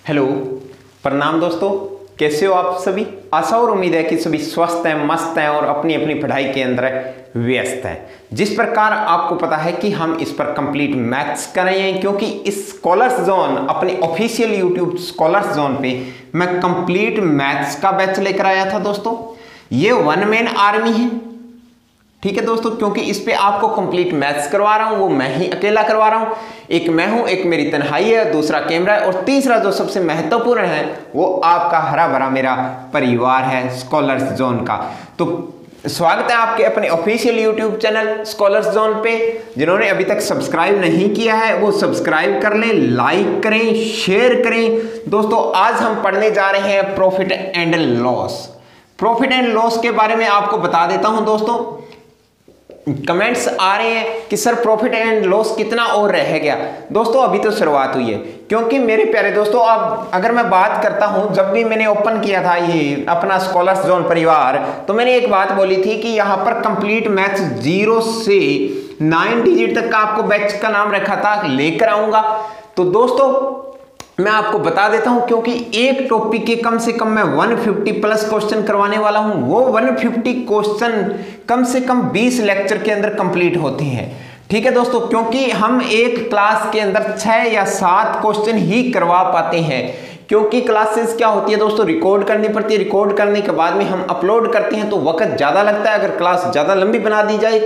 Hello, प्रणाम दोस्तों। कैसे हो आप सभी? आशा और उम्मीद है कि सभी स्वस्थ हैं, मस्त हैं और अपनी अपनी पढ़ाई के अंदर व्यस्त हैं। जिस प्रकार आपको पता है कि हम इस पर कंप्लीट मैथ्स कर रहे हैं, क्योंकि इस स्कॉलर्स जोन अपने ऑफिशियल यूट्यूब स्कॉलर्स जोन पे मैं कंप्लीट मैथ्स का बैच लेकर आया था दोस्तों। ये वन मैन आर्मी है, ठीक है दोस्तों, क्योंकि इस पे आपको कंप्लीट मैथ्स करवा रहा हूं, वो मैं ही अकेला करवा रहा हूं। एक मैं हूं, एक मेरी तन्हाई है, दूसरा कैमरा है और तीसरा जो सबसे महत्वपूर्ण है वो आपका हरा भरा मेरा परिवार है स्कॉलर्स जोन का। तो स्वागत है आपके अपने official YouTube channel scholars zone पे। जिन्होंने अभी तक सब्सक्राइब नहीं किया है वो सब्सक्राइब कर लें, लाइक करें, शेयर करें। दोस्तों आज हम पढ़ने जा रहे हैं profit and loss. Profit and loss के बारे में आपको बता देता हूं दोस्तों। कमेंट्स आ रहे हैं कि सर प्रॉफिट एंड लॉस कितना और रह गया। दोस्तों अभी तो शुरुआत हुई है, क्योंकि मेरे प्यारे दोस्तों अब अगर मैं बात करता हूं, जब भी मैंने ओपन किया था ये अपना स्कॉलर्स जोन परिवार, तो मैंने एक बात बोली थी कि यहां पर कंप्लीट मैथ्स 0 से 9 डिजिट तक का आपको बैच का नाम रखा था, लेकर आऊंगा। तो दोस्तों मैं आपको बता देता हूं, क्योंकि एक टॉपिक के कम से कम मैं 150 प्लस क्वेश्चन करवाने वाला हूं। वो 150 क्वेश्चन कम से कम 20 लेक्चर के अंदर कंप्लीट होते हैं, ठीक है दोस्तों, क्योंकि हम एक क्लास के अंदर 6 या 7 क्वेश्चन ही करवा पाते हैं। क्योंकि क्लासेस क्या होती है दोस्तों, रिकॉर्ड करनी पड़ती है, रिकॉर्ड करने के बाद में हम अपलोड करते हैं तो वक्त ज़्यादा लगता है। अगर क्लास ज़्यादा लंबी बना दी जाए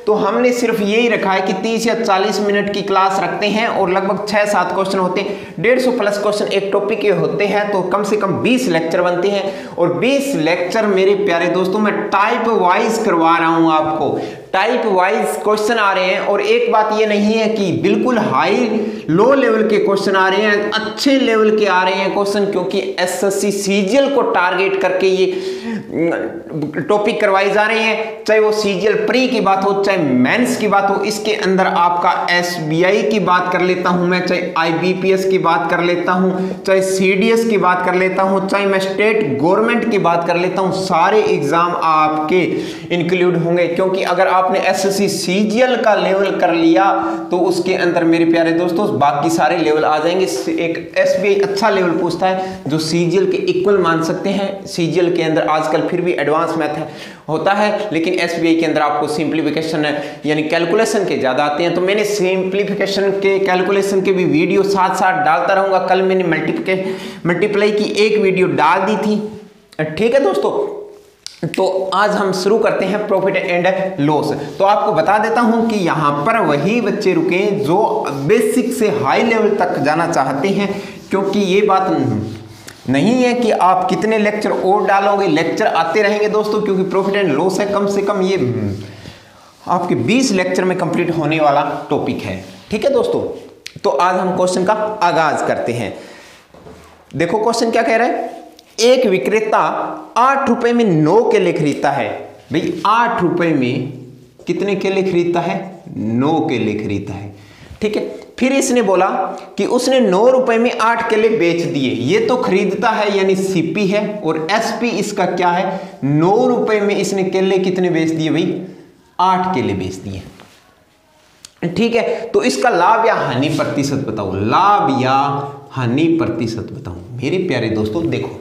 तो हमने सिर्फ यही रखा है कि 30 या 40 मिनट की क्लास रखते हैं और लगभग 6-7 क्वेश्चन होते हैं। 150 प्लस क्वेश्चन एक टॉपिक के होते हैं, तो कम से कम 20 लेक्चर बनते हैं। और 20 लेक्चर मेरे प्यारे दोस्तों मैं टाइप वाइज करवा रहा हूँ आपको। टाइप वाइज क्वेश्चन आ रहे हैं, और एक बात ये नहीं है कि बिल्कुल हाई लो लेवल के क्वेश्चन आ रहे हैं, अच्छे लेवल के आ रहे हैं क्वेश्चन, क्योंकि एसएससी सीजीएल को टारगेट करके ये टॉपिक करवाए जा रहे हैं। चाहे वो सीजीएल प्री की बात हो, चाहे मेंस की बात हो, इसके अंदर आपका एसबीआई की बात कर लेता हूं मैं, चाहे आईबीपीएस की बात कर लेता हूं, चाहे सीडीएस की बात कर लेता हूं, चाहे मैं स्टेट गवर्नमेंट की बात कर लेता हूं, सारे एग्जाम आपके इंक्लूड होंगे। क्योंकि अगर आपने एसएससी सीजीएल का लेवल कर लिया तो उसके अंदर मेरे प्यारे दोस्तों बाकी सारे लेवल आ जाएंगे। एक एसबीआई अच्छा लेवल पूछता है जो सीजीएल के इक्वल मान सकते हैं। सीजीएल के अंदर आजकल फिर भी एडवांस मैथ होता है, लेकिन एसबीआई के अंदर आपको सिंप्लीफिकेशन यानी कैलकुलेशन के ज्यादा आते हैं। तो मैंने सिंप्लीफिकेशन के कैलकुलेशन के भी वीडियो साथ साथ डालता रहूंगा। कल मैंने मल्टीप्लाई की एक वीडियो डाल दी थी, ठीक है दोस्तों। तो आज हम शुरू करते हैं प्रॉफिट एंड लॉस। तो आपको बता देता हूं कि यहां पर वही बच्चे रुके जो बेसिक से हाई लेवल तक जाना चाहते हैं, क्योंकि ये बात नहीं है कि आप कितने लेक्चर और डालोगे, लेक्चर आते रहेंगे दोस्तों, क्योंकि प्रॉफिट एंड लॉस है कम से कम ये आपके 20 लेक्चर में कंप्लीट होने वाला टॉपिक है, ठीक है दोस्तों। तो आज हम क्वेश्चन का आगाज करते हैं। देखो क्वेश्चन क्या कह रहा है। एक विक्रेता 8 रुपए में 9 केले खरीदता है। भाई 8 रुपए में कितने केले खरीदता है? 9 केले खरीदता है, ठीक है। फिर इसने बोला कि उसने 9 रुपए में 8 केले बेच दिए। ये तो खरीदता है यानी सीपी है, और एसपी इसका क्या है? 9 रुपए में इसने केले कितने बेच दिए? भाई 8 केले बेच दिए, ठीक है। तो इसका लाभ या हानि प्रतिशत बताओ। लाभ या हानि प्रतिशत बताओ मेरे प्यारे दोस्तों। देखो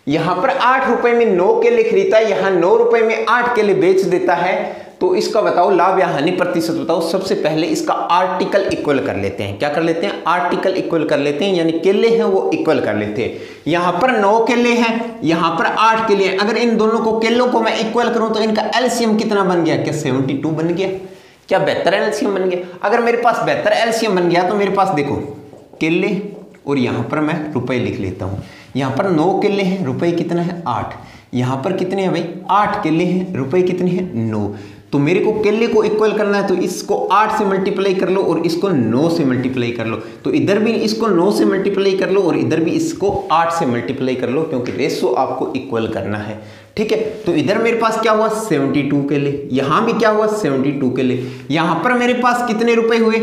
यहां पर 8 रुपए में 9 केले खरीदता है, यहां 9 रुपए में 8 केले बेच देता है। तो इसका बताओ लाभ या हानि प्रतिशत बताओ। सबसे पहले इसका आर्टिकल इक्वल कर लेते हैं। क्या कर लेते हैं? आर्टिकल इक्वल कर लेते हैं, यानी केले हैं वो इक्वल कर लेते हैं। यहां पर 9 केले हैं, यहां पर 8 केले हैं। अगर इन दोनों को केलों को मैं इक्वल करूं तो इनका एलसीएम कितना बन गया? क्या 72 बन गया? क्या बेहतर एलसीएम बन गया? अगर मेरे पास बेहतर एलसीएम बन गया तो मेरे पास देखो केले, और यहां पर मैं रुपए लिख लेता हूं। यहां पर 9 केले हैं, रुपए कितना है? 8। यहां पर कितने हैं भाई? 8 केले हैं, रुपए कितने हैं? 9। तो मेरे को केले को इक्वल करना है, तो इसको 8 से मल्टीप्लाई कर लो और इसको 9 से मल्टीप्लाई कर लो। तो इधर भी इसको 9 से मल्टीप्लाई कर लो और इधर भी इसको 8 से मल्टीप्लाई कर लो, क्योंकि रेशो आपको इक्वल करना है, ठीक है। तो इधर मेरे पास क्या हुआ? 72 केले। यहां भी क्या हुआ? 72 केले। यहां पर मेरे पास कितने रुपए हुए?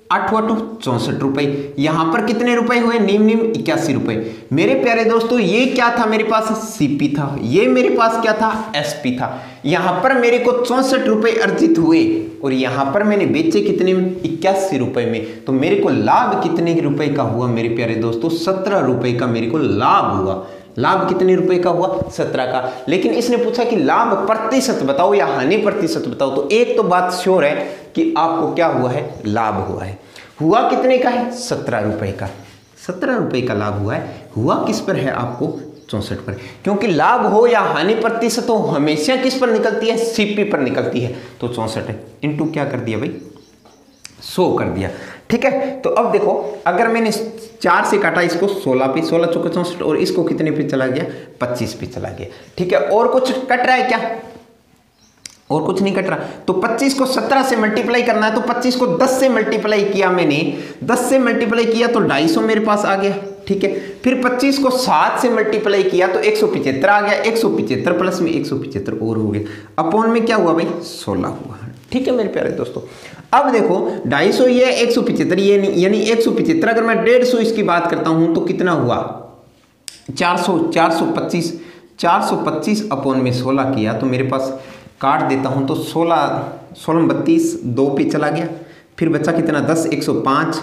8 8 64 रुपए। यहां पर कितने रुपए हुए? नीम नीम 81 रुपए। मेरे प्यारे दोस्तों ये क्या था? मेरे पास सीपी था, ये मेरे पास क्या था? एसपी था। यहां पर मेरे को 64 रुपए अर्जित हुए और यहां पर मैंने बेचे कितने में? 81 रुपए में। तो मेरे को लाभ कितने रुपए का हुआ मेरे प्यारे दोस्तों? 17 रुपए का मेरे को लाभ हुआ। लाभ कितने रुपए का हुआ? 17 का। लेकिन इसने पूछा कि लाभ प्रतिशत बताओ या हानि प्रतिशत बताओ। तो एक तो बात श्योर है कि आपको क्या हुआ है? लाभ हुआ है। हुआ कितने का है? 17 रुपए का। 17 रुपए का लाभ हुआ है। हुआ किस पर है? आपको 64 पर। क्योंकि लाभ हो या हानि प्रतिशत हो हमेशा किस पर निकलती है? सीपी पर निकलती है। तो 64 है इंटू क्या कर दिया भाई? 100 कर दिया। ठीक है। तो अब देखो अगर मैंने 4 से काटा इसको 16 पे, 16 चौके 64 और इसको कितने पे चला गया? 25 पे चला गया। ठीक है। और कुछ कट रहा है क्या? और कुछ नहीं कट रहा। तो 25 को 17 से मल्टीप्लाई करना है। तो 25 को 10 से मल्टीप्लाई किया मैंने, 10 से मल्टीप्लाई किया तो 250 मेरे पास आ गया। ठीक है। फिर 25 को 7 से मल्टीप्लाई किया तो 175 आ गया। 175 प्लस में 175 और हो गया। अपॉन में क्या हुआ भाई? 16 हुआ। ठीक है मेरे प्यारे दोस्तों। अब देखो 250 ये 175 ये नहीं, यानी 175 अगर मैं 150 इसकी बात करता हूं तो कितना हुआ? 425 425 अपॉन में 16 किया तो मेरे पास काट देता हूं तो 16 32 2 पे चला गया। फिर बचा कितना? 10 105।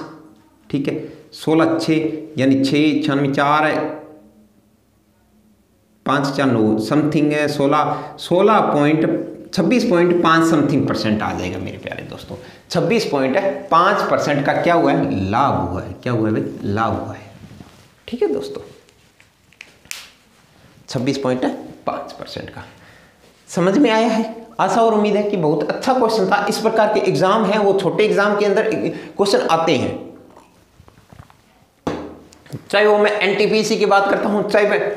ठीक है। 16 6 यानी 6 4 5 4 9 समथिंग है 26.5 समथिंग परसेंट आ जाएगा मेरे प्यारे दोस्तों। 26.5% का क्या हुआ है? लाभ हुआ है। क्या हुआ है भाई? लाभ हुआ है। ठीक है दोस्तों। 26.5% का समझ में आया है? आशा और उम्मीद है कि बहुत अच्छा क्वेश्चन था। इस प्रकार के एग्जाम हैं वो छोटे एग्जाम के अंदर क्वेश्चन आते हैं, चाहे वो मैं एनटीपीसी की बात करता हूं, चाहे मैं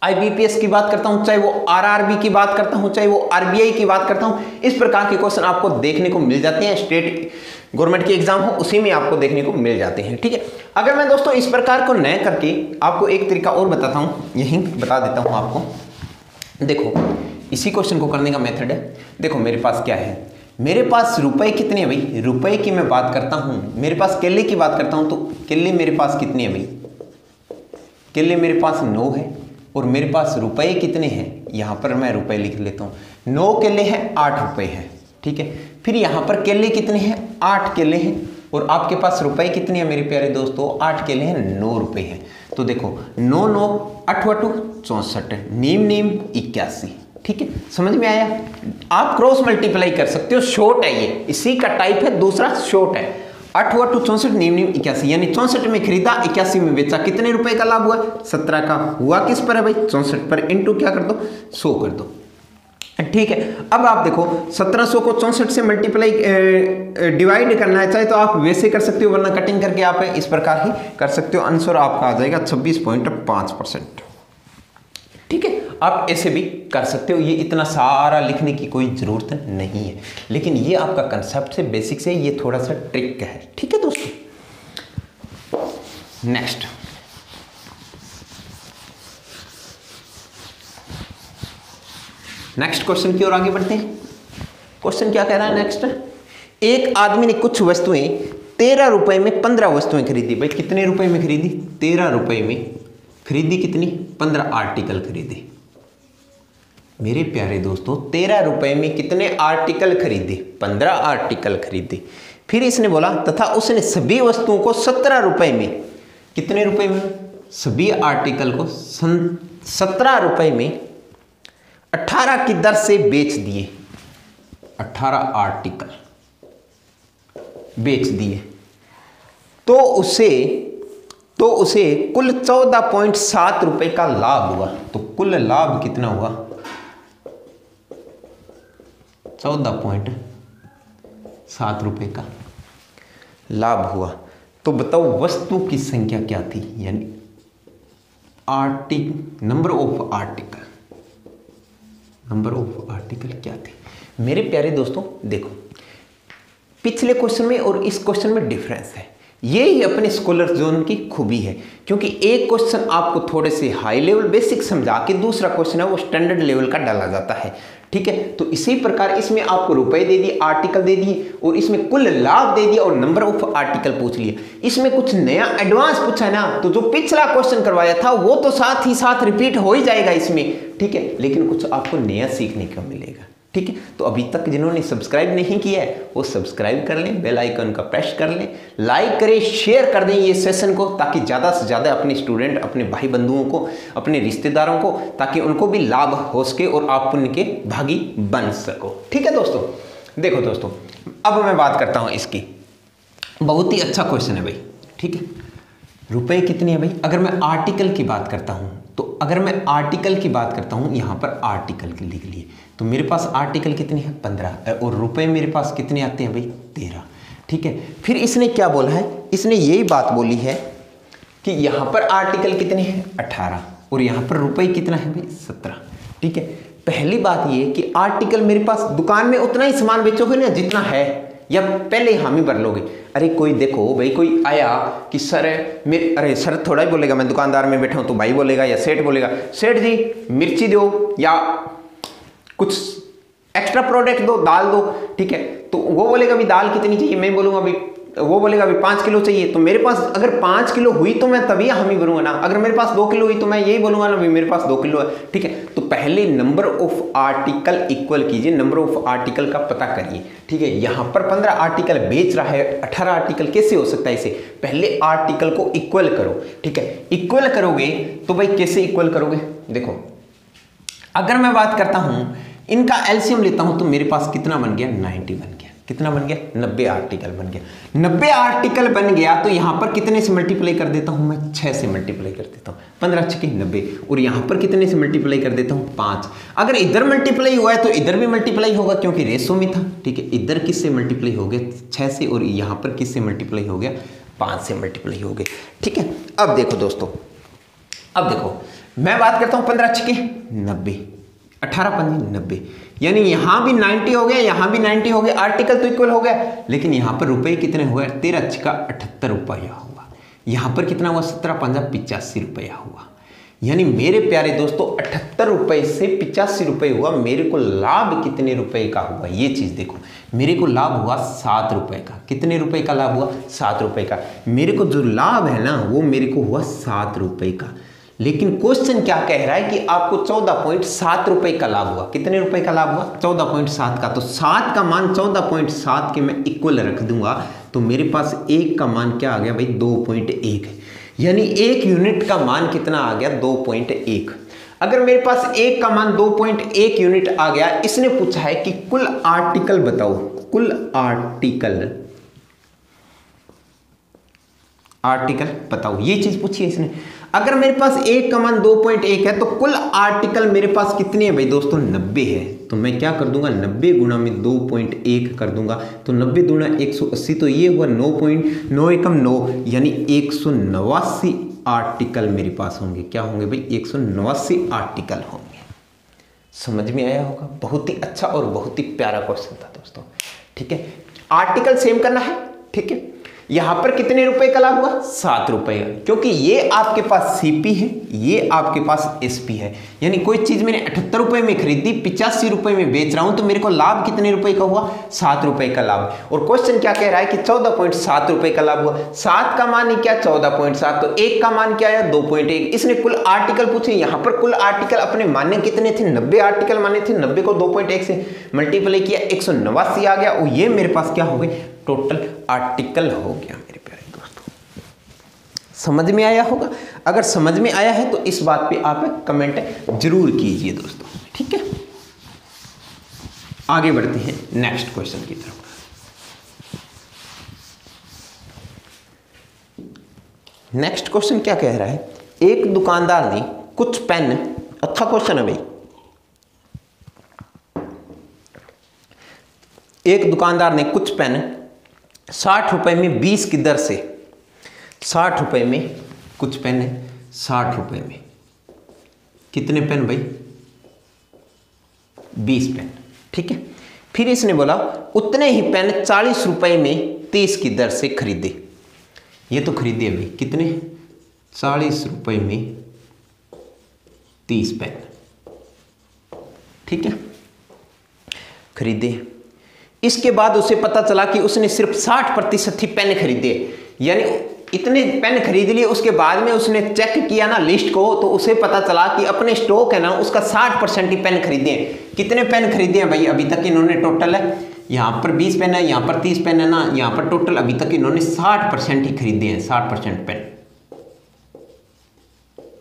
आईबीपीएस की बात करता हूं, चाहे वो आरआरबी की बात करता हूं, चाहे वो आरबीआई की बात करता हूं। इस प्रकार के क्वेश्चन आपको देखने को मिल जाते हैं। स्टेट गवर्नमेंट के एग्जाम हो उसी में आपको देखने को मिल जाते हैं। ठीक है। अगर मैं दोस्तों इस प्रकार को न करके आपको एक तरीका और बताता हूं, यही बता देता हूं आपको। देखो इसी क्वेश्चन को करने का मेथड है। देखो मेरे पास क्या है? मेरे पास रुपए कितने हैं भाई? रुपए की मैं बात करता हूं, मेरे पास केले की बात करता हूं तो केले मेरे पास कितने हैं भाई? केले मेरे पास 9 है और मेरे पास रुपए कितने हैं? यहां पर मैं रुपए लिख लेता हूं। 9 केले हैं 8 रुपए हैं। ठीक है। फिर यहां पर केले कितने हैं? 8 केले हैं और आपके पास रुपए कितने हैं मेरे प्यारे दोस्तों? 8 केले हैं 9 रुपए हैं। तो देखो 9 9 8 8 64 नीम नीम 81। ठीक है। समझ में आया? आप क्रॉस मल्टीप्लाई कर सकते हो। शॉर्ट है ये, इसी का टाइप है। दूसरा शॉर्ट है। 8 8 64 नीम नीम 81 यानी 64 में खरीदा 81 में बेचा। कितने रुपए का लाभ हुआ? 17 का। हुआ किस पर है भाई? 64 पर। इंटू क्या कर दो? 100 कर दो। ठीक है। अब आप देखो 1700 को 64 से मल्टीप्लाई डिवाइड करना है, चाहे तो आप वैसे कर सकते हो वरना कटिंग करके आप इस प्रकार ही कर सकते हो। आंसर आपका आ जाएगा 26.5%। ठीक है। आप ऐसे भी कर सकते हो। ये इतना सारा लिखने की कोई ज़रूरत नहीं है, लेकिन ये आपका कंसेप्ट से बेसिक से ये थोड़ा सा ट्रिक है। ठीक है दोस्तों। नेक्स्ट क्वेश्चन की ओर आगे बढ़ते हैं। क्वेश्चन क्या कह रहा है नेक्स्ट? एक आदमी ने कुछ वस्तुएं 13 रुपए में 15 वस्तुएं खरीदी। भाई कितने रुपए में खरीदी? 13 रुपए में खरीदी। कितनी? 15 आर्टिकल खरीदे। मेरे प्यारे दोस्तों 13 रुपए में कितने आर्टिकल खरीदे? 15 आर्टिकल खरीदे। फिर इसने बोला तथा उसने सभी वस्तुओं को 17 रुपए में, कितने रुपए में? सभी आर्टिकल को 17 रुपए में 18 की दर से बेच दिए। 18 आर्टिकल बेच दिए तो उसे कुल 14.7 रुपए का लाभ हुआ। तो कुल लाभ कितना हुआ? 14.7 रुपए का लाभ हुआ। तो बताओ वस्तु की संख्या क्या थी? यानी नंबर ऑफ आर्टिकल क्या थी? मेरे प्यारे दोस्तों देखो पिछले क्वेश्चन में और इस क्वेश्चन में डिफरेंस है। ये ही अपने स्कॉलर जोन की खूबी है, क्योंकि एक क्वेश्चन आपको थोड़े से हाई लेवल बेसिक समझा के दूसरा क्वेश्चन है वो स्टैंडर्ड लेवल का डाला जाता है। ठीक है। तो इसी प्रकार इसमें आपको रुपए दे दिए, आर्टिकल दे दिए और इसमें कुल लाभ दे दिया और नंबर ऑफ आर्टिकल पूछ लिया। इसमें कुछ नया एडवांस पूछा है ना, तो जो पिछला क्वेश्चन करवाया था वो तो साथ ही साथ रिपीट हो ही जाएगा इसमें, ठीक है, लेकिन कुछ आपको नया सीखने को मिलेगा, ठीक है। तो अभी तक जिन्होंने सब्सक्राइब नहीं किया है वो सब्सक्राइब कर लें, बेल आइकन का प्रेस कर लें, लाइक करें, शेयर कर दें ये सेशन को, ताकि ज़्यादा से ज़्यादा अपने स्टूडेंट, अपने भाई बंधुओं को, अपने रिश्तेदारों को, ताकि उनको भी लाभ हो सके और आप उनके भागी बन सको, ठीक है दोस्तों। देखो दोस्तों, अब मैं बात करता हूँ इसकी, बहुत ही अच्छा क्वेश्चन है भाई, ठीक है। रुपए कितने हैं भाई? अगर मैं आर्टिकल की बात करता हूँ, तो अगर मैं आर्टिकल की बात करता हूँ, यहाँ पर आर्टिकल के लिख लिए, तो मेरे पास आर्टिकल कितने हैं? 15, और रुपए मेरे पास कितने आते हैं भाई? 13, ठीक है। फिर इसने क्या बोला है? इसने यही बात बोली है कि यहाँ पर आर्टिकल कितने हैं? 18, और यहाँ पर रुपए कितना है भाई? 17, ठीक है। पहली बात ये कि आर्टिकल मेरे पास, दुकान में उतना ही सामान बेचोगे ना जितना है, या पहले हामी भर लोगे? अरे कोई देखो भाई, कोई आया कि सर मेरे, अरे सर थोड़ा ही बोलेगा, मैं दुकानदार में बैठा हूँ, तो भाई बोलेगा या सेठ बोलेगा, सेठ जी मिर्ची दो या कुछ एक्स्ट्रा प्रोडक्ट दो, दाल दो, ठीक है। तो वो बोलेगा भी दाल कितनी चाहिए, मैं बोलूँगा भी, वो बोलेगा भी 5 किलो चाहिए, तो मेरे पास अगर 5 किलो हुई तो मैं तभी हामी भरूंगा ना, अगर मेरे पास 2 किलो हुई तो मैं यही बोलूंगा ना भी मेरे पास 2 किलो है, ठीक है। तो पहले नंबर ऑफ आर्टिकल इक्वल कीजिए, नंबर ऑफ आर्टिकल का पता करिए, ठीक है। यहाँ पर 15 आर्टिकल बेच रहा है, 18 आर्टिकल कैसे हो सकता है? इसे पहले आर्टिकल को इक्वल करो, ठीक है। इक्वल करोगे तो भाई कैसे इक्वल करोगे? देखो, अगर मैं बात करता हूं, इनका एलसीएम लेता हूं, तो मेरे पास कितना बन गया? 90 बन गया। कितना बन गया? 90 आर्टिकल बन गया। 90 आर्टिकल बन गया तो यहां पर कितने से मल्टीप्लाई कर देता हूं मैं? 6 से मल्टीप्लाई कर देता हूं, 15 6 90, और यहां पर कितने से मल्टीप्लाई कर देता हूं? 5। अगर इधर मल्टीप्लाई हुआ है तो इधर भी मल्टीप्लाई होगा, क्योंकि रेशो में था, ठीक है। इधर किससे मल्टीप्लाई हो गया? 6 से, और यहां पर किससे मल्टीप्लाई हो गया? 5 से मल्टीप्लाई हो गया, ठीक है। अब देखो दोस्तों, अब देखो, मैं बात करता हूं 15 6 90, 18 5 90, यानी यहां भी 90 हो गया, यहां भी 90 हो गया, आर्टिकल तो इक्वल हो गया, लेकिन यहां पर रुपए कितने हुए? 13 6 78 रुपया हुआ। यहां पर कितना हुआ? 17 5 85 रुपया हुआ। यानी मेरे प्यारे दोस्तों, 78 रुपए से 85 रुपये हुआ। मेरे को लाभ कितने रुपए का हुआ? ये चीज देखो, मेरे को लाभ हुआ 7 रुपए का। कितने रुपए का लाभ हुआ? 7 रुपए का। मेरे को जो लाभ है ना, वो मेरे को हुआ 7 रुपए का। लेकिन क्वेश्चन क्या कह रहा है कि आपको 14.7 रुपए का लाभ हुआ। कितने रुपए का लाभ हुआ? 14.7 का। तो 7 का मान 14.7 के मैं इक्वल रख दूंगा, तो मेरे पास 1 का मान क्या आ गया भाई? 2.1 है। यानी 1 यूनिट का मान कितना आ गया? 2.1। अगर मेरे पास 1 का मान 2.1 यूनिट आ गया, इसने पूछा है कि कुल आर्टिकल बताओ, कुल आर्टिकल बताओ, ये चीज पूछी है इसने। अगर मेरे पास 1 का मान 2.1 है, तो कुल आर्टिकल मेरे पास कितने हैं भाई दोस्तों? 90 है। तो मैं क्या कर दूंगा? 90 गुणा में 2.1 कर दूंगा, तो 90 दूना 180, तो ये हुआ 9.9 एकम 9, यानी 189 आर्टिकल मेरे पास होंगे। क्या होंगे भाई? 189 आर्टिकल होंगे। समझ में आया होगा? बहुत ही अच्छा और बहुत ही प्यारा क्वेश्चन था दोस्तों, ठीक है। आर्टिकल सेम करना है, ठीक है। यहां पर कितने रुपए का लाभ हुआ? 7 रुपए, क्योंकि ये आपके पास सीपी है, ये आपके पास एसपी है। यानी कोई चीज मैंने 78 रुपए में खरीदी, 85 रुपए में बेच रहा हूं, तो मेरे को लाभ कितने रुपए का हुआ? 7 रुपए का लाभ। और क्वेश्चन क्या कह रहा है कि 14.7 रुपए का लाभ हुआ। 7 का मान ही क्या? 14.7, तो 1 का मान क्या है? 2.1। इसने कुल आर्टिकल पूछे। यहां पर कुल आर्टिकल अपने मान्य कितने थे? 90 आर्टिकल माने थे। 90 को 2.1 से मल्टीप्लाई किया, 189 आ गया, और ये मेरे पास क्या हो गए? टोटल आर्टिकल हो गया मेरे प्यारे दोस्तों। समझ में आया होगा? अगर समझ में आया है तो इस बात पे आप कमेंट जरूर कीजिए दोस्तों, ठीक है। आगे बढ़ते हैं नेक्स्ट क्वेश्चन की तरफ। नेक्स्ट क्वेश्चन क्या कह रहा है? एक दुकानदार ने कुछ पेन, अच्छा क्वेश्चन है भाई। एक दुकानदार ने कुछ पेन 60 रुपए में 20 की दर से, 60 रुपए में कुछ पेन है, 60 रुपए में कितने पेन भाई? 20 पेन, ठीक है। फिर इसने बोला उतने ही पेन 40 रुपए में 30 की दर से खरीदे। ये तो खरीदे भाई, कितने? 40 रुपए में 30 पेन, ठीक है। खरीदे। इसके बाद उसे पता चला कि उसने सिर्फ 60% ही पेन खरीदे, यानी इतने पेन खरीद लिए। उसके बाद में उसने चेक किया ना लिस्ट को, तो उसे पता चला कि अपने स्टॉक है ना उसका 60% ही पेन खरीदे हैं। कितने पेन खरीदे हैं भाई अभी तक इन्होंने? टोटल है यहाँ पर 20 पेन है, यहाँ पर 30 पेन है ना, यहाँ पर टोटल अभी तक इन्होंने 60% ही खरीदे हैं, 60% पेन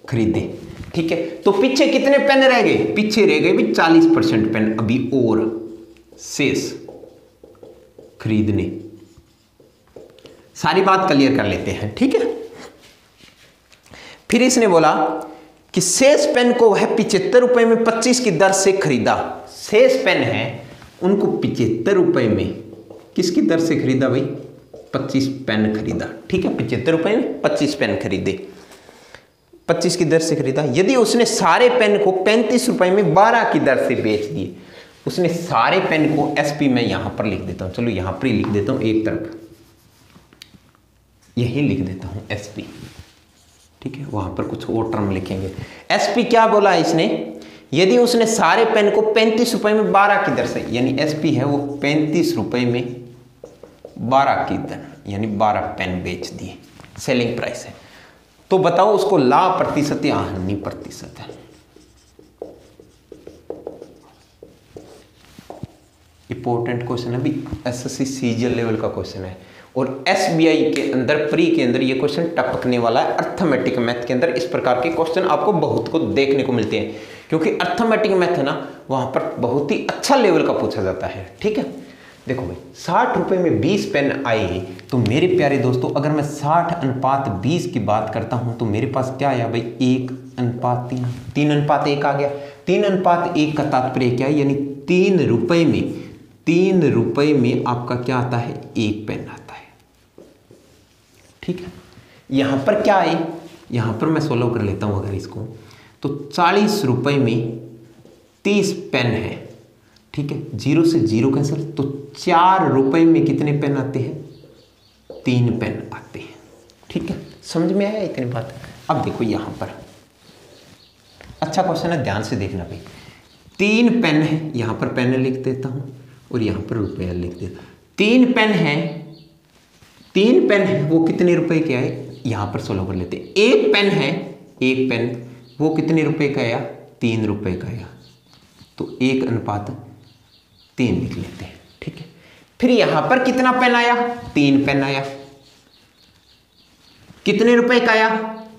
खरीदे। ठीक है, तो पीछे कितने पेन रह गए? पीछे रह गए भी 40% पेन अभी और शेष खरीदने। सारी बात क्लियर कर लेते हैं। ठीक है, फिर इसने बोला कि शेष पेन को वह 75 रुपए में 25 की दर से खरीदा। शेष पेन है उनको 75 रुपए में किसकी दर से खरीदा भाई? 25 पेन खरीदा। ठीक है, 75 रुपए में 25 पेन खरीदे, 25 की दर से खरीदा। यदि उसने सारे पेन को 35 रुपए में 12 की दर से बेच दिए, उसने सारे पेन को एसपी में यहां पर लिख देता हूं, चलो यहां पर ही लिख देता हूं, एक तरफ यही लिख देता हूं एसपी। ठीक है, वहां पर कुछ और टर्म लिखेंगे। एसपी क्या बोला है इसने? यदि उसने सारे पेन को 35 रुपए में 12 की दर से, यानी एसपी है वो 35 रुपए में 12 की दर, यानी 12 पेन बेच दिए, सेलिंग प्राइस है। तो बताओ उसको लाभ प्रतिशत या हानि प्रतिशत है? इंपॉर्टेंट क्वेश्चन है भी, एसएससी सीजीएल लेवल का क्वेश्चन है और एसबीआई के अंदर प्री के अंदर ये क्वेश्चन टपकने वाला है। अर्थमेटिक मैथ के अंदर इस प्रकार के क्वेश्चन आपको बहुत को देखने को मिलते हैं, क्योंकि अर्थमेटिक मैथ है ना वहां पर बहुत ही अच्छा लेवल का पूछा जाता है। ठीक है, देखो भाई 60 रुपए में 20 पेन आए, तो मेरे प्यारे दोस्तों अगर मैं 60:20 की बात करता हूं तो मेरे पास क्या आया भाई? 1:3, 3:1 आ गया। 3:1 का तात्पर्य क्या है? यानी 3 रुपए में आपका क्या आता है? 1 पेन आता है। ठीक है, यहां पर क्या है? यहां पर मैं सोल्व कर लेता हूं अगर इसको, तो 40 रुपए में 30 पेन है। ठीक है, 0 से 0 कैंसिल, तो 4 रुपए में कितने पेन आते हैं? 3 पेन आते हैं। ठीक है, समझ में आया इतनी बात? अब देखो यहां पर अच्छा क्वेश्चन है, ध्यान से देखना भाई। 3 पेन है, यहां पर पेन लिख देता हूं और यहां पर रुपया लिख देता हूं। 3 पेन है, 3 पेन है वो कितने रुपए के आए? यहां पर सोल्व कर लेते हैं। 1 पेन है, 1 पेन वो कितने रुपए का आया? 3 रुपए का आया, तो 1:3 लिख लेते हैं। ठीक है, फिर यहां पर कितना पेन आया? 3 पेन आया, कितने रुपए का आया?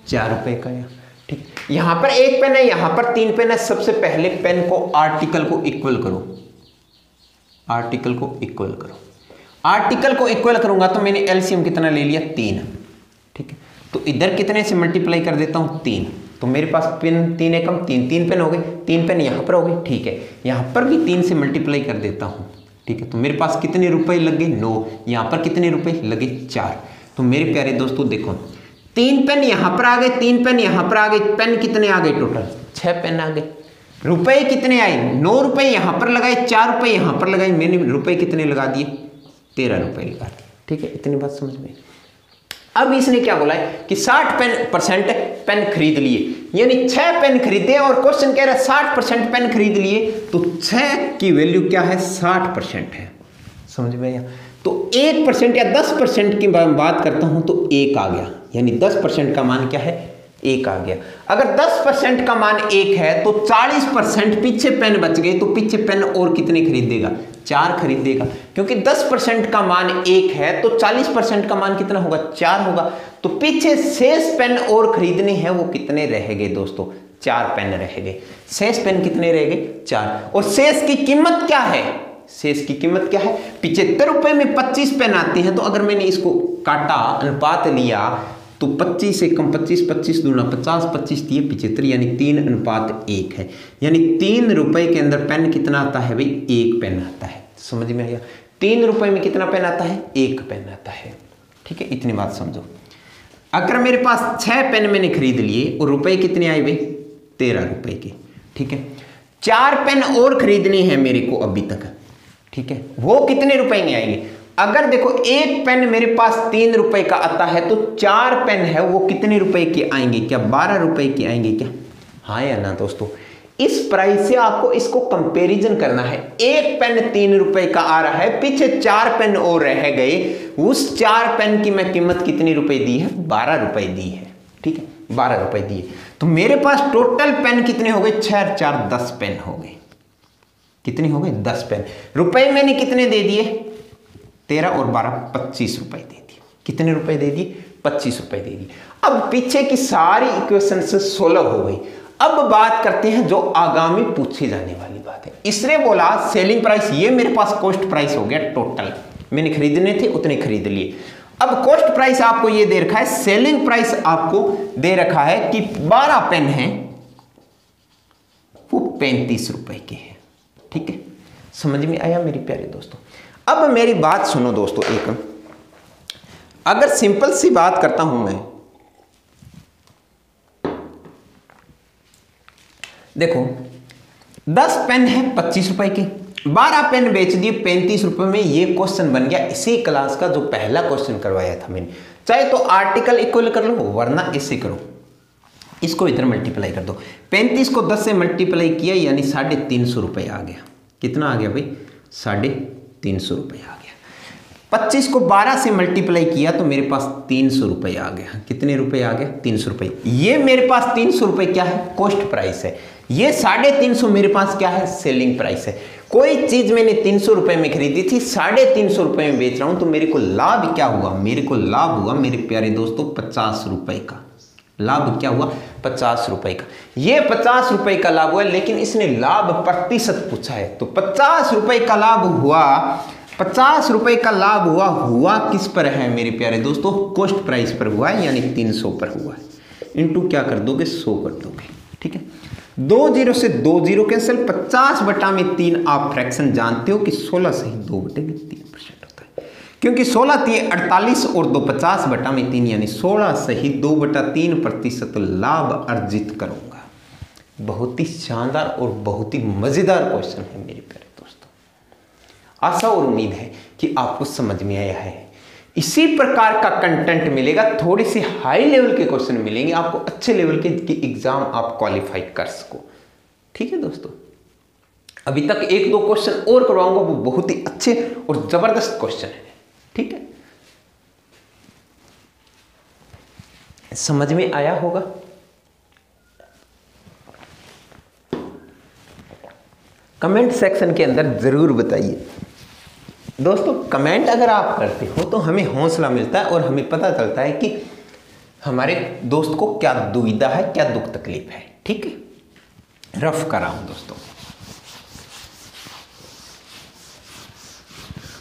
4 रुपए का आया। ठीक, यहां पर 1 पेन है, यहां पर 3 पेन है। सबसे पहले पेन को आर्टिकल को इक्वल करो, आर्टिकल को इक्वल करो। आर्टिकल को इक्वल करूंगा तो मैंने एलसीएम कितना ले लिया? 3। ठीक है, तो इधर कितने से मल्टीप्लाई कर देता हूं? 3। तो मेरे पास पेन 3 एकम 3 पेन हो गए, 3 पेन यहां पर हो गए। ठीक है, यहां पर भी 3 से मल्टीप्लाई कर देता हूं। ठीक है, तो मेरे पास कितने रुपए लगे? 9। यहां पर कितने रुपए लगे? 4। तो मेरे प्यारे दोस्तों देखो 3 पेन यहां पर आ गए, 3 पेन यहां पर आ गए, पेन कितने आ गए? टोटल 6 पेन आ गए। रुपए कितने आए? 9 रुपए यहां पर लगाए, 4 रुपए यहां पर लगाए, मैंने रुपए कितने लगा दिए? 13 रुपए लगा दिए। ठीक है, इतनी बात समझ में। अब इसने क्या बोला है कि 60% पेन खरीद लिए, यानी 6 पेन खरीदे और क्वेश्चन कह रहा है 60% पेन खरीद लिए, तो 6 की वैल्यू क्या है? 60% है। समझ में आया? तो 1% या 10% की बात करता हूं तो 1 आ गया, यानी 10% का मान क्या है? 1 आ गया। अगर 10% का मान 1 है तो 40% पीछे पेन बच गए, तो पीछे पेन और कितने खरीदेगा? 4 खरीदेगा, क्योंकि 10% का मान 1 है तो 40% का मान कितना होगा? 4 होगा। तो पीछे शेष पेन और खरीदने हैं, वो कितने रह गए दोस्तों? 4 पेन रह गए। शेष पेन कितने रह गए? 4। और शेष की कीमत क्या है? शेष की कीमत क्या है? 75 रुपए में 25 पेन आते हैं, तो अगर मैंने इसको काटा, अनुपात लिया, तो 25 से कम 25, 25 दूना 50, 25 दिए 75, यानी 3:1 है। यानी 3 रुपए के अंदर पेन कितना आता है भाई? 1 पेन आता है। समझ में आया? 3 रुपए में कितना पेन आता है? 1 पेन आता है। ठीक है, इतनी बात समझो। अगर मेरे पास 6 पेन मैंने खरीद लिए और रुपए कितने आए भाई? 13 रुपए के। ठीक है, 4 पेन और खरीदने हैं मेरे को अभी तक। ठीक है, वो कितने रुपए में आएंगे? अगर देखो 1 पेन मेरे पास 3 रुपए का आता है, तो 4 पेन है वो कितने रुपए के आएंगे? क्या 12 रुपए के आएंगे क्या? हाँ या ना दोस्तों? इस प्राइस से आपको इसको कंपैरिजन करना है। एक पेन 3 रुपए का आ रहा है, पीछे 4 पेन और रह गए, उस 4 पेन की मैं कीमत कितनी रुपए दी है? 12 रुपए दी है। ठीक है, 12 रुपए दिए, तो मेरे पास टोटल पेन कितने हो गए? 6 4 10 पेन हो गए। कितने हो गए? 10 पेन। रुपए मैंने कितने दे दिए? 13 और 12 25 रुपए दे दिए। कितने रुपए दे दिए? 25 रुपए दे दिए। अब पीछे की सारी इक्वेशन से 16 हो गई। अब बात करते हैं जो आगामी पूछी जाने वाली बात है। इसने बोला सेलिंग प्राइस, ये मेरे पास कॉस्ट प्राइस हो गया टोटल, मैंने खरीदने थे उतने खरीद लिए। अब कॉस्ट प्राइस आपको ये दे रखा है, सेलिंग प्राइस आपको दे रखा है कि 12 पेन है वो 35 रुपए के हैं। ठीक है, समझ में आया मेरे प्यारे दोस्तों? अब मेरी बात सुनो दोस्तों, एक अगर सिंपल सी बात करता हूं मैं, देखो 10 पेन है 25 रुपए के, 12 पेन बेच दिए 35 रुपए में। ये क्वेश्चन बन गया इसी क्लास का जो पहला क्वेश्चन करवाया था मैंने। चाहे तो आर्टिकल इक्वल कर लो, वरना इससे करो, इसको इधर मल्टीप्लाई कर दो। 35 को 10 से मल्टीप्लाई किया यानी 350 रुपए आ गया। कितना आ गया भाई? 350 रुपए आ गया। 25 को 12 से मल्टीप्लाई किया तो मेरे पास 300 रुपए आ गया। कितने रुपए आ गया? 300 रुपए। ये मेरे पास 300 रुपए क्या है? कॉस्ट प्राइस है। ये 350 मेरे पास क्या है? सेलिंग प्राइस है। कोई चीज मैंने 300 रुपए में खरीदी थी, 350 रुपए में बेच रहा हूं, तो मेरे को लाभ क्या हुआ? मेरे को लाभ हुआ मेरे प्यारे दोस्तों 50 रुपए का। लाभ क्या हुआ? 50 रुपए का। ये 50 रुपए का लाभ हुआ, लेकिन इसने लाभ प्रतिशत पूछा है, तो 50 रुपए का लाभ हुआ। 50 रुपए का लाभ हुआ किस पर है मेरे प्यारे दोस्तों? कॉस्ट प्राइस पर हुआ है, यानी 300 पर हुआ है। इनटू क्या कर दोगे? 100 कर दोगे। ठीक है, 2 0 से 2 0 कैंसिल। 50 बटा में 3 आप फ्रैक्शन जानते हो कि 16 सही 2 बटे में 3% होता है, क्योंकि 16 3 48 और 2 50 बटा में 3 यानी 16 सही 2 बटा 3% लाभ अर्जित करूंगा। बहुत ही शानदार और बहुत ही मजेदार क्वेश्चन है मेरे प्यारे दोस्तों। आशा और उम्मीद है कि आपको समझ में आया है। इसी प्रकार का कंटेंट मिलेगा, थोड़ी सी हाई लेवल के क्वेश्चन मिलेंगे आपको, अच्छे लेवल के एग्जाम आप क्वालिफाई कर सको। ठीक है दोस्तों, अभी तक 1-2 क्वेश्चन और करवाऊंगा, वो बहुत ही अच्छे और जबरदस्त क्वेश्चन है। ठीक है, समझ में आया होगा? कमेंट सेक्शन के अंदर जरूर बताइए दोस्तों। कमेंट अगर आप करते हो तो हमें हौसला मिलता है और हमें पता चलता है कि हमारे दोस्त को क्या दुविधा है, क्या दुख तकलीफ है। ठीक है, रफ कर रहा हूं दोस्तों।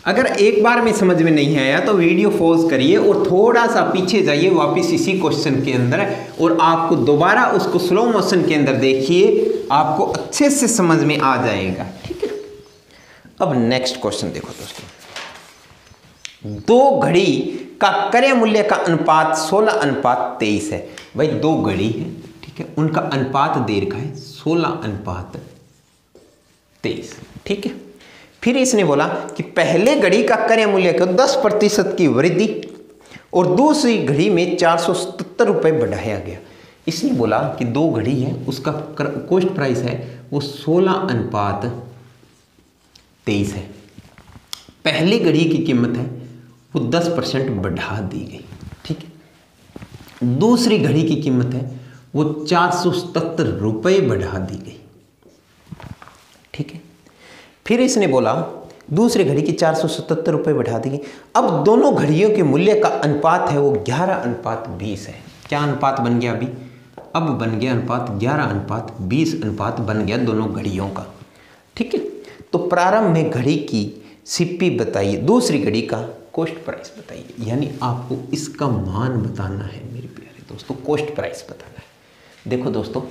अगर एक बार में समझ में नहीं आया तो वीडियो पॉज करिए और थोड़ा सा पीछे जाइए वापस इसी क्वेश्चन के अंदर, और आपको दोबारा उसको स्लो मोशन के अंदर देखिए, आपको अच्छे से समझ में आ जाएगा। ठीक है, अब नेक्स्ट क्वेश्चन देखो दोस्तों। 2 घड़ी का क्रय मूल्य का अनुपात 16:23 है। भाई 2 घड़ी है, ठीक है, उनका अनुपात दे रखा है 16:23। ठीक है, फिर इसने बोला कि पहले घड़ी का क्रय मूल्य को 10% की वृद्धि और दूसरी घड़ी में 477 रुपए बढ़ाया गया। इसने बोला कि 2 घड़ी है, उसका कॉस्ट प्राइस है वो 16:23 है। पहली घड़ी की कीमत है वो 10% बढ़ा दी गई। ठीक है, दूसरी घड़ी की कीमत है वो 477 रुपए बढ़ा दी गई। ठीक है, फिर इसने बोला दूसरी घड़ी की 477 रुपए बढ़ा दी गई। अब दोनों घड़ियों के मूल्य का अनुपात है वो 11:20 है। क्या अनुपात बन गया अभी? अब बन गया अनुपात 11:20 बन गया दोनों घड़ियों का। ठीक है, तो प्रारंभ में घड़ी की सीपी बताइए, दूसरी घड़ी का कॉस्ट प्राइस बताइए, यानी आपको इसका मान बताना है मेरे प्यारे दोस्तों, कॉस्ट प्राइस बताना है। देखो दोस्तों,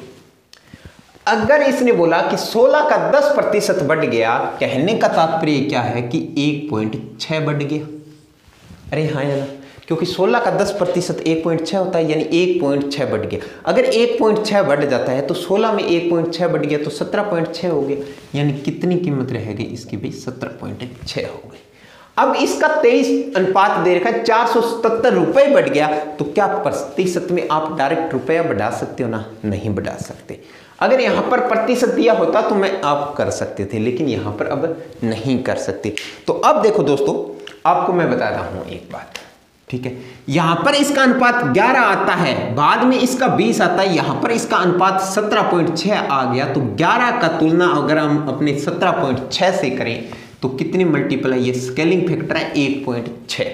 अगर इसने बोला कि 16 का 10% बढ़ गया, कहने का तात्पर्य क्या है कि 1.6 बढ़ गया। अरे हाँ या ना, क्योंकि 16 का 10% 1.6 होता है, यानी 1.6 बढ़ गया। अगर 1.6 बढ़ जाता है तो 16 में 1.6 बढ़ गया तो 17.6 हो गया, यानी कितनी कीमत रहेगी इसकी भाई? 17.6 हो गई। अब इसका 23 अनुपात दे रखा है, 477 रुपए बढ़ गया, तो क्या प्रतिशत में आप डायरेक्ट रुपया बढ़ा सकते हो ना? नहीं बढ़ा सकते। अगर यहाँ पर प्रतिशत दिया होता तो मैं आप कर सकते थे, लेकिन यहाँ पर अब नहीं कर सकते। तो अब देखो दोस्तों, आपको मैं बताता हूँ एक बात, ठीक है। यहाँ पर इसका अनुपात 11 आता है, बाद में इसका 20 आता है, यहाँ पर इसका अनुपात 17.6 आ गया। तो 11 का तुलना अगर हम अपने 17.6 से करें तो कितनी मल्टीप्लाई, ये स्केलिंग फैक्टर है 1.6,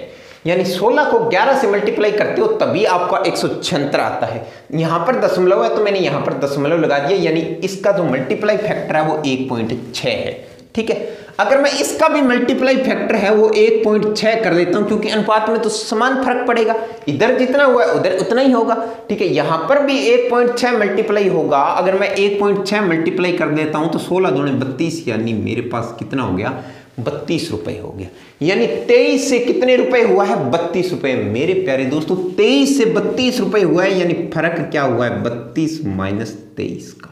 यानी 16 को 11 से मल्टीप्लाई करते हो तभी आपका 176 आता है। यहाँ पर दशमलव है तो मैंने यहाँ पर दशमलव लगा दिया, यानी इसका जो मल्टीप्लाई फैक्टर है वो 1.6 है, ठीक है। अगर मैं इसका भी मल्टीप्लाई फैक्टर है वो 1.6 कर देता हूँ, क्योंकि अनुपात में तो समान फर्क पड़ेगा, इधर जितना हुआ है उधर उतना ही होगा, ठीक है। यहाँ पर भी 1.6 मल्टीप्लाई होगा। अगर मैं 1.6 मल्टीप्लाई कर देता हूँ तो 16 दूनी 32, यानी मेरे पास कितना हो गया, 32 रुपए हो गया। यानी 23 से कितने रुपए हुआ है, 32 रुपए। मेरे प्यारे दोस्तों 23 से 32 रुपए हुआ है, यानी फर्क क्या हुआ है, 32 माइनस 23 का,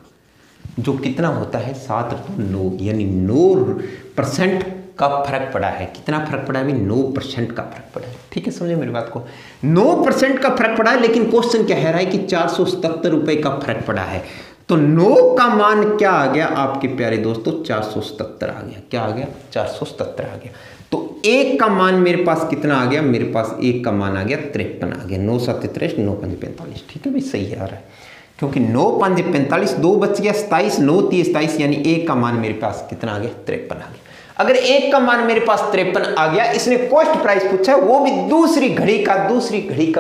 जो कितना होता है 7/9, यानी 9% का फर्क पड़ा है। कितना फर्क पड़ा है भाई, 9% का फर्क पड़ा है, ठीक है। समझे मेरी बात को, 9% का फर्क पड़ा है। लेकिन क्वेश्चन कह रहा है कि 477 रुपए का फर्क पड़ा है। तो 9 का मान क्या आ गया आपके प्यारे दोस्तों, 477 आ गया। क्या आ गया, 477 आ गया। तो 1 का मान मेरे पास कितना आ गया, मेरे पास 1 का मान आ गया 53 आ गया। 9 7 33, 9 5 45, ठीक है भाई, सही आ रहा है, क्योंकि 9 5 45, 2 बच गया 27, 9 3 27, यानी 1 का मान मेरे पास कितना आ गया, 53 आ गया। अगर 1 का मान मेरे पास 53 आ गया, इसने कॉस्ट प्राइस पूछा है, वो भी दूसरी घड़ी का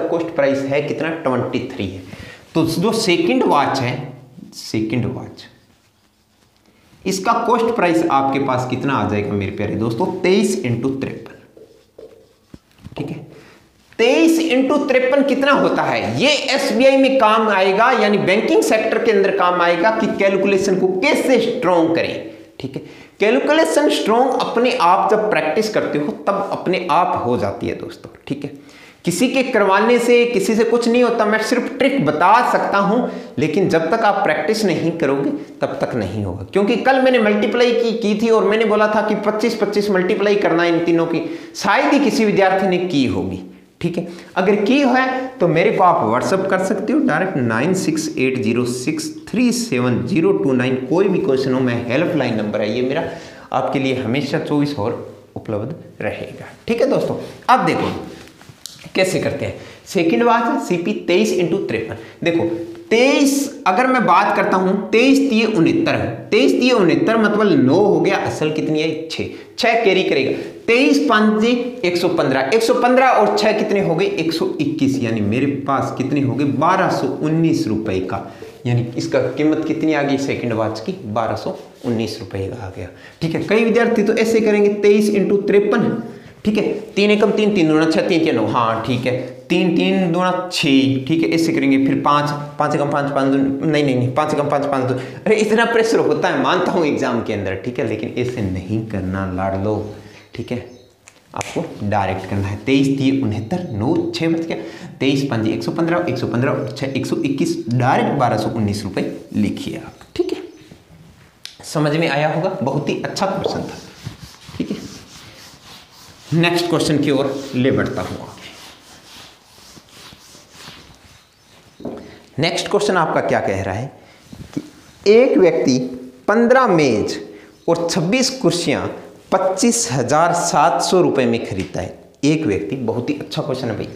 कॉस्ट प्राइस है कितना, 23 है। तो जो सेकंड वॉच है, सेकंड वॉच, इसका कॉस्ट प्राइस आपके पास कितना आ जाएगा मेरे प्यारे दोस्तों, 23 × 53, ठीक है। 23 × 53 कितना होता है, ये एसबीआई में काम आएगा, यानी बैंकिंग सेक्टर के अंदर काम आएगा कि कैलकुलेशन को कैसे स्ट्रॉन्ग करें, ठीक है। कैलकुलेशन स्ट्रॉन्ग अपने आप जब प्रैक्टिस करते हो तब अपने आप हो जाती है दोस्तों, ठीक है। किसी के करवाने से, किसी से कुछ नहीं होता। मैं सिर्फ ट्रिक बता सकता हूं, लेकिन जब तक आप प्रैक्टिस नहीं करोगे तब तक नहीं होगा। क्योंकि कल मैंने मल्टीप्लाई की थी और मैंने बोला था कि 25-25 मल्टीप्लाई करना है इन तीनों की, शायद ही किसी विद्यार्थी ने की होगी, ठीक है। अगर की है तो मेरे को आप व्हाट्सअप कर सकते हो डायरेक्ट 9680637029। कोई भी क्वेश्चन हो, मैं हेल्पलाइन नंबर है ये मेरा, आपके लिए हमेशा 24 और उपलब्ध रहेगा, ठीक है दोस्तों। अब देखो कैसे करते हैं। सेकंड बात है सीपी 23 × 53। देखो 23 अगर मैं बात करता हूं, 23 3 69 है, 23 3 69 मतलब 9 हो गया, असल कितनी है 6 कैरी करेगा। 23 5 115, 115 और 6 कितने हो गए 121, यानी मेरे पास कितने हो गए 1219 रुपए का, यानी इसका कीमत कितनी आ गई सेकंड वॉच की, 1219 रुपए का आ गया, ठीक है। कई विद्यार्थी तो ऐसे करेंगे 23 × 53, ठीक है। 3 एकम 3, 3 दूना 6, 3 9, हाँ ठीक है। 3 3 दूना 6, ठीक है, ऐसे करेंगे। फिर 5 5 एकम 5 5 नहीं 5 एकम 5 5 2। अरे इतना प्रेशर होता है, मानता हूँ एग्जाम के अंदर, ठीक है, लेकिन ऐसे नहीं करना लाडलो, ठीक है। आपको डायरेक्ट करना है। 23 3 69, 9 6 बच गया, 23 5 115, 115 और 6 121, डायरेक्ट 1219 रुपए लिखिए आप, ठीक है। समझ में आया होगा, बहुत ही अच्छा क्वेश्चन था, ठीक है। नेक्स्ट क्वेश्चन की ओर ले बढ़ता हूं आगे। नेक्स्ट क्वेश्चन आपका क्या कह रहा है कि एक व्यक्ति 15 मेज और 26 कुर्सियां 25,700 रुपए में खरीदता है। एक व्यक्ति, बहुत ही अच्छा क्वेश्चन है भाई।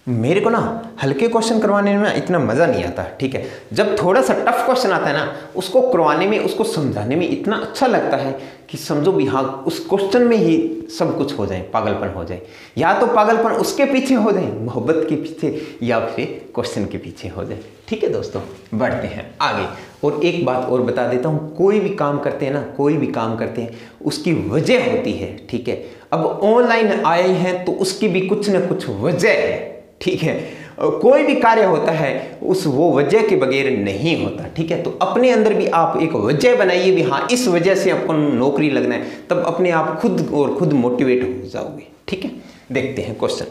मेरे को ना हल्के क्वेश्चन करवाने में इतना मज़ा नहीं आता, ठीक है। जब थोड़ा सा टफ क्वेश्चन आता है ना, उसको करवाने में, उसको समझाने में इतना अच्छा लगता है कि समझो भी हाँ उस क्वेश्चन में ही सब कुछ हो जाए, पागलपन हो जाए। या तो पागलपन उसके पीछे हो जाए, मोहब्बत के पीछे, या फिर क्वेश्चन के पीछे हो जाए, ठीक है दोस्तों। बढ़ते हैं आगे। और एक बात और बता देता हूँ, कोई भी काम करते हैं ना, कोई भी काम करते हैं उसकी वजह होती है, ठीक है। अब ऑनलाइन आए हैं तो उसकी भी कुछ ना कुछ वजह है, ठीक है। कोई भी कार्य होता है उस वो वजह के बगैर नहीं होता, ठीक है। तो अपने अंदर भी आप एक वजह बनाइए भी हाँ इस वजह से आपको नौकरी लगना है, तब अपने आप खुद मोटिवेट हो जाओगे, ठीक है। देखते हैं क्वेश्चन।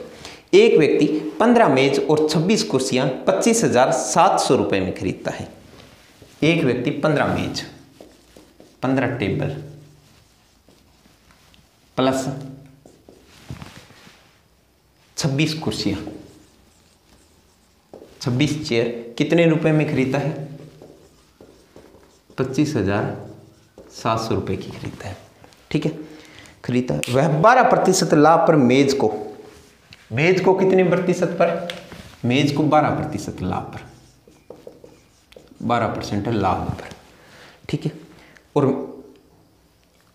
एक व्यक्ति 15 मेज और 26 कुर्सियां 25,700 रुपए में खरीदता है। एक व्यक्ति 15 मेज, 15 टेबल प्लस 26 कुर्सियां 26 चेयर कितने रुपए में खरीदा है? 25,700 रुपये की खरीदा है। ठीक है, खरीदा है। वह 12% लाभ पर मेज को कितने प्रतिशत पर? मेज को 12% लाभ पर, 12% लाभ पर। ठीक है, और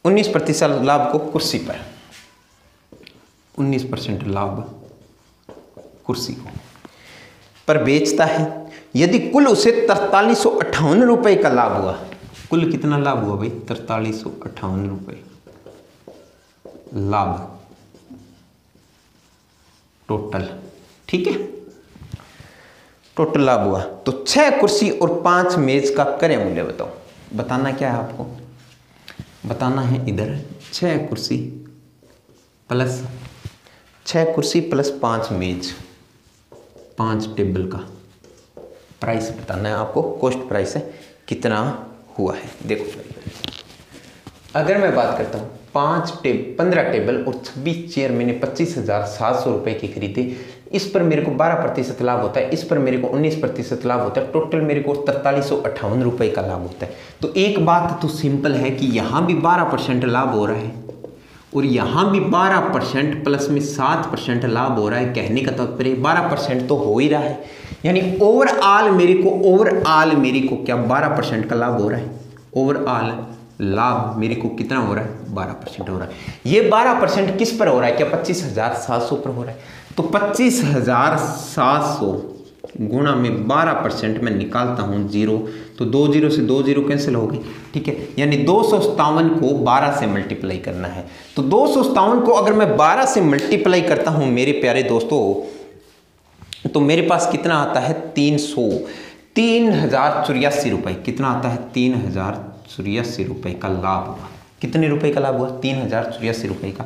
19% लाभ को कुर्सी पर, 19% लाभ कुर्सी को पर बेचता है। यदि कुल उसे 4358 रुपये का लाभ हुआ, कुल कितना लाभ हुआ भाई? 4358 रुपये लाभ टोटल। ठीक है, टोटल लाभ हुआ तो 6 कुर्सी और 5 मेज का क्रय मूल्य बताओ। बताना क्या है आपको? बताना है इधर 6 कुर्सी प्लस 5 मेज, 5 टेबल का प्राइस बताना है आपको। कॉस्ट प्राइस है कितना हुआ है। देखो अगर मैं बात करता हूँ 15 टेबल और 26 चेयर मैंने 25,700 रुपये की खरीदी, इस पर मेरे को 12% लाभ होता है, इस पर मेरे को 19% लाभ होता है, टोटल मेरे को 4358 रुपये का लाभ होता है। तो एक बात तो सिंपल है कि यहाँ भी 12% लाभ हो रहा है और यहाँ भी 12% प्लस में 7% लाभ हो रहा है। कहने का तात्पर्य 12% तो हो ही रहा है, यानी ओवरऑल मेरे को क्या 12% का लाभ हो रहा है। ओवरऑल लाभ मेरे को कितना हो रहा है? 12% हो रहा है। ये 12% किस पर हो रहा है? क्या 25,700 पर हो रहा है? तो 25,700 गुणा में 12% मैं निकालता हूँ 0, तो 2 0 से 2 0 कैंसिल हो गई। ठीक है, यानी 257 को 12 से मल्टीप्लाई करना है। तो 257 को अगर मैं 12 से मल्टीप्लाई करता हूँ मेरे प्यारे दोस्तों, तो मेरे पास कितना आता है? 3084 रुपये। कितना आता है? 3084 रुपये का लाभ हुआ। कितने रुपए का लाभ हुआ? 3084 रुपये का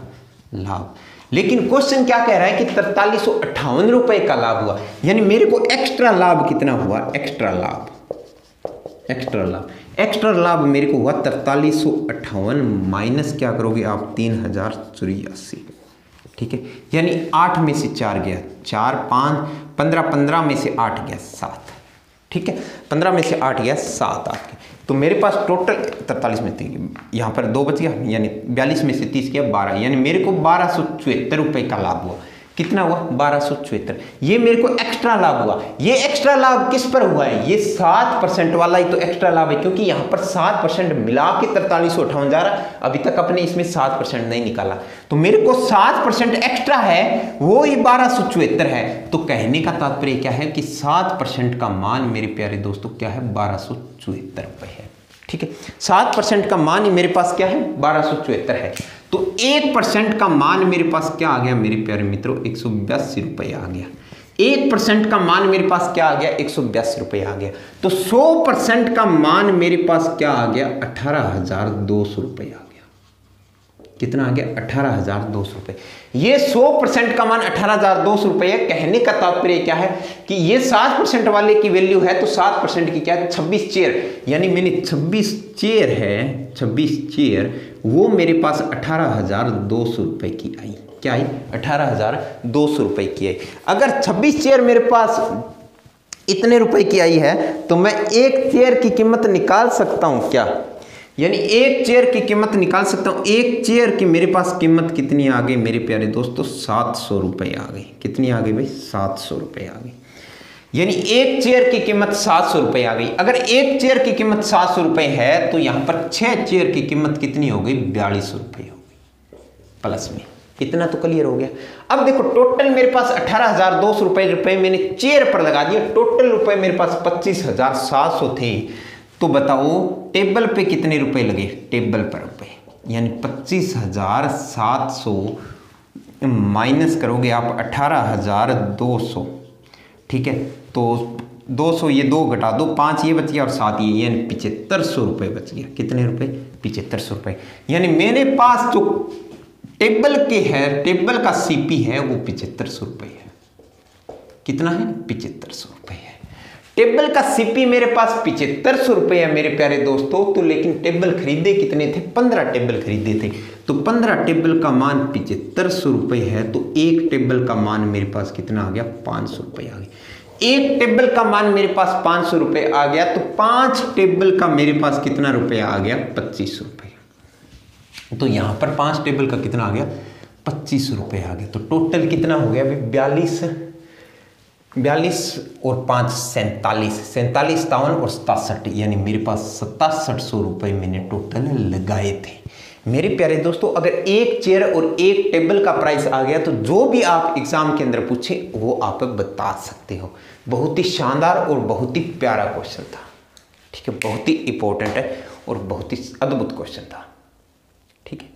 लाभ। लेकिन क्वेश्चन क्या कह रहा है कि 4358 रुपये का लाभ हुआ, यानी मेरे को एक्स्ट्रा लाभ कितना हुआ? एक्स्ट्रा लाभ मेरे को हुआ 4358 माइनस क्या करोगे आप? 3084। ठीक है, यानी 8 में से 4 गया 4, 5, 15 में से 8 गया 7। ठीक है, 15 में से 8 गया 7 आपके। तो मेरे पास टोटल 43 में 3, यहाँ पर 2 बच गया, यानी 42 में से 30 गया 12, यानी मेरे को 1274 रुपये का लाभ हुआ। कितना हुआ? 1274। ये मेरे को एक्स्ट्रा लाभ हुआ। ये एक्स्ट्रा लाभ किस पर हुआ है? ये 7% वाला ही तो एक्स्ट्रा लाभ है, क्योंकि यहाँ पर 7% मिला के 4358 जा रहा। अभी तक अपने इसमें 7% नहीं निकाला, तो मेरे को 7% एक्स्ट्रा है, वो ही 1274 है। तो कहने का तात्पर्य क्या है कि 7% का मान मेरे प्यारे दोस्तों क्या है? 1274 रुपये है। ठीक है, 7% का मान ही मेरे पास क्या है? 1274 है। तो 1% का मान मेरे पास क्या आ गया मेरे प्यारे मित्रों? 182 रुपये आ गया। 1% का मान मेरे पास क्या आ गया? 182 रुपये आ गया। तो 100% का मान मेरे पास क्या आ गया? 18,200 रुपये आ गया। कितना आ गया? 18,200 रुपये। ये 100% का मान 18,200 रुपये है। कहने का तात्पर्य क्या है कि ये 7% वाले की वैल्यू है, तो 7% की क्या है? 26 चेयर, यानी मैंने 26 चेयर है, 26 चेयर वो मेरे पास 18,200 रुपये की आई। क्या आई? 18,200 रुपये की आई। अगर 26 चेयर मेरे पास इतने रुपए की आई है, तो मैं एक चेयर की कीमत निकाल सकता हूं क्या? यानी एक चेयर की कीमत निकाल सकता हूं। एक चेयर की मेरे पास कीमत कितनी आ गई मेरे प्यारे दोस्तों? 700 रुपये आ गई। कितनी आ गई भाई? 700 रुपये आ गई। यानी एक चेयर की कीमत 700 रुपये आ गई। अगर एक चेयर की कीमत 700 रुपये है, तो यहां पर 6 चेयर की कीमत कितनी हो गई? 4200 रुपये हो गई प्लस में। इतना तो क्लियर हो गया। अब देखो टोटल मेरे पास 18,200 रुपये मैंने चेयर पर लगा दिया। टोटल रुपए मेरे पास 25,700 थे। तो बताओ टेबल पे कितने रुपए लगे? टेबल पर रुपए, यानी 25,700 माइनस करोगे आप 18,200। ठीक है, तो 200 ये 2 घटा दो, 5 ये बच गया और 7 ये, यानी 7500 रुपये बच गया। कितने रुपए? 7500 रुपये। यानी मेरे पास जो टेबल के है, टेबल का सीपी है वो 7500 रुपये है। कितना है? 7500 रुपये है। टेबल का सीपी मेरे पास 7500 रुपये है मेरे प्यारे दोस्तों। तो लेकिन टेबल खरीदे कितने थे? 15 टेबल खरीदे थे। तो 15 टेबल का मान 7500 रुपये है। तो एक टेबल का मान मेरे पास कितना आ गया? 500 रुपये आ गया। एक टेबल का मान मेरे पास 500 रुपये आ गया, तो 5 टेबल का मेरे पास कितना रुपया आ गया? 25 रुपये। तो यहां पर 5 टेबल का कितना आ गया? 25 रुपये आ गया। तो टोटल कितना हो गया भाई? 42 और 5 47, 57 और 67, यानी मेरे पास 6700 रुपये मैंने टोटल लगाए थे। मेरे प्यारे दोस्तों, अगर एक चेयर और एक टेबल का प्राइस आ गया तो जो भी आप एग्जाम के अंदर पूछे वो आप बता सकते हो। बहुत ही शानदार और बहुत ही प्यारा क्वेश्चन था, ठीक है, बहुत ही इंपॉर्टेंट है और बहुत ही अद्भुत क्वेश्चन था, ठीक है।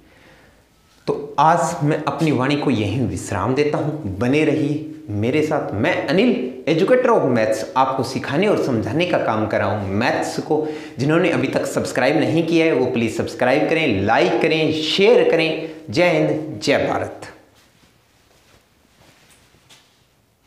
तो आज मैं अपनी वाणी को यहीं विश्राम देता हूं। बने रहिए मेरे साथ। मैं अनिल, एजुकेटर ऑफ मैथ्स, आपको सिखाने और समझाने का काम कर रहा हूं मैथ्स को। जिन्होंने अभी तक सब्सक्राइब नहीं किया है वो प्लीज़ सब्सक्राइब करें, लाइक करें, शेयर करें। जय हिंद, जय भारत।